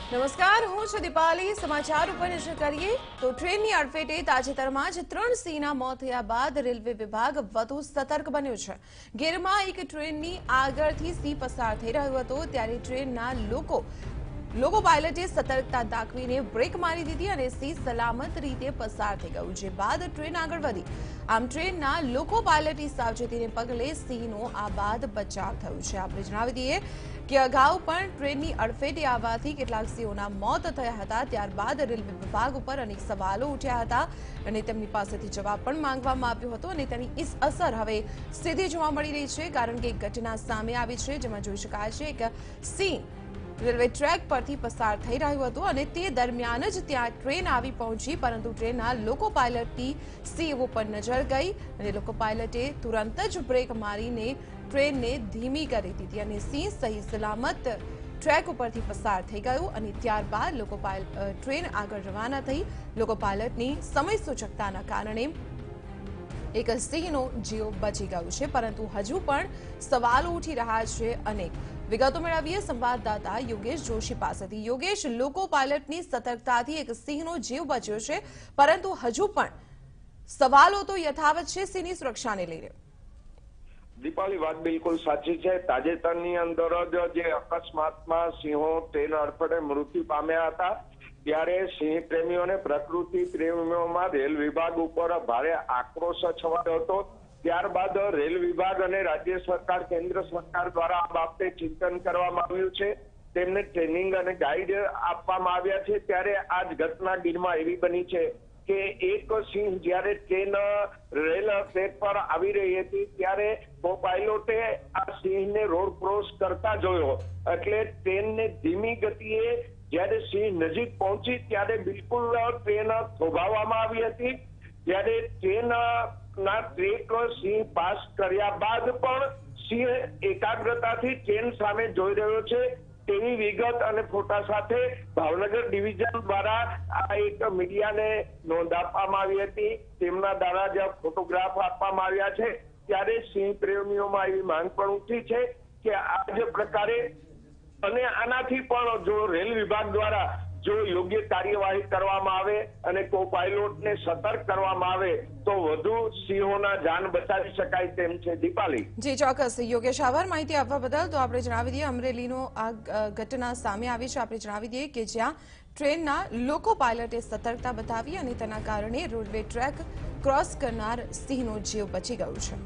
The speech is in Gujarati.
નમસ્કાર, હું છું દીપાલી। સમાચાર ઉપર નજર કરીએ તો ટ્રેનની અડફેટે તાજેતરમાં જ 3 સિંહના મોત થયા બાદ રેલવે વિભાગ વધુ સતર્ક બન્યો છે। ગીરમાં એક ટ્રેનની આગળથી સિંહ પસાર થઈ રહ્યો હતો ત્યારે ટ્રેનના લોકો પાયલટે સતર્કતા દાખવીને બ્રેક મારી દીધી અને સિંહ સલામત રીતે પસાર થઈ ગયું, જે બાદ ટ્રેન આગળ વધી। આમ ટ્રેનના લોકો પાયલટની સાવચેતીને પગલે સિંહનો આ બાદ બચાવ થયો છે। આપણે જણાવી દઈએ કે અગાઉ પણ ટ્રેનની અડફેટે આવવાથી કેટલાક સિંહોના મોત થયા હતા। ત્યારબાદ રેલવે વિભાગ ઉપર અનેક સવાલો ઉઠ્યા હતા અને તેમની પાસેથી જવાબ પણ માંગવામાં આવ્યો હતો અને તેની અસર હવે સીધી જોવા મળી રહી છે, કારણ કે એક ઘટના સામે આવી છે જેમાં જોઈ શકાય છે એક સિંહ રેલવે ટ્રેક પરથી પસાર થઈ રહ્યું હતું અને તે દરમિયાન જ ત્યાં ટ્રેન આવી પહોંચી, પરંતુ ટ્રેનના લોકો પાયલટની સિંહ ઉપર નજર ગઈ અને લોકો પાયલટે તુરંત જ બ્રેક મારીને ટ્રેનને ધીમી કરી દીધી અને સિંહ સહી સલામત ટ્રેક ઉપરથી પસાર થઈ ગયું અને ત્યારબાદ ટ્રેન આગળ રવાના થઈ। લોકો પાયલટની સમય સૂચકતાના કારણે એક સિંહનો જીવ બચી ગયો છે, પરંતુ હજુ પણ સવાલો ઉઠી રહ્યા છે અનેક। વિગતો મેળવીએ સંવાદદાતા યોગેશ જોશી પાસેથી। યોગેશ, લોકો પાયલટની સતર્કતાથી એક સિંહનો જીવ બચ્યો છે, પરંતુ હજુ પણ સવાલો તો યથાવત છે સિંહની સુરક્ષાને લઈને। દીપાલી, વાત બિલકુલ સાચી છે। તાજેતરની અંદર જ જે અકસ્માતમાં સિંહો ટ્રેન અડફેટે મૃત્યુ પામ્યા હતા, ત્યારે સિંહ પ્રેમીઓને પ્રકૃતિ પ્રેમીઓમાં રેલ વિભાગ ઉપર ભારે આક્રોશ છવાયો હતો। ત્યારબાદ રેલ વિભાગ અને રાજ્ય સરકાર, કેન્દ્ર સરકાર દ્વારા આ બાબતે ચિંતન કરવામાં આવ્યું છે। તેમને ટ્રેનિંગ અને ગાઈડ આપવામાં આવ્યા છે। ત્યારે આ જ ઘટના ગીરમાં એવી બની છે કે એક સિંહ જ્યારે ટ્રેન રેલ ટ્રેક પર આવી રહી હતી ત્યારે પાયલોટે આ સિંહને રોડ ક્રોસ કરતા જોયો, એટલે ટ્રેનને ધીમી ગતિએ જ્યારે સિંહ નજીક પહોંચી ત્યારે બિલકુલ ટ્રેન થોભાવવામાં આવી હતી। ત્યારે ટ્રેન ના ટ્રેક સિંહ પાસ કર્યા બાદ પણ સિંહ એકાગ્રતાથી ટ્રેન સામે જોઈ રહ્યો છે તેવી વિગત અને ફોટા સાથે ભાવનગર ડિવિઝન દ્વારા આ એક મીડિયાને નોંધ આપવામાં આવી હતી। તેમના દ્વારા જે ફોટોગ્રાફ આપવામાં આવ્યા છે ત્યારે સિંહ પ્રેમીઓમાં એવી માંગ પણ ઉઠી છે કે આ જ પ્રકારે અને આનાથી પણ જો રેલ વિભાગ દ્વારા જો યોગ્ય કાર્યવાહી કરવામાં આવે અને કો પાયલોટને સતર્ક કરવામાં આવે તો વધુ સિંહોના જાન બચાવી શકાય તેમ છે। દીપાલી જી ચોક્કસ યોગેશ, આભાર માહિતી આપવા બદલ। તો આપણે જણાવી દઈએ અમરેલીનો આ ઘટના સામે આવી છે। આપણે જણાવી દઈએ કે જ્યાં ટ્રેનના લોકો પાયલટે સતર્કતા બતાવી અને તેના કારણે રેલવે ટ્રેક ક્રોસ કરનાર સિંહનો જીવ બચી ગયો છે।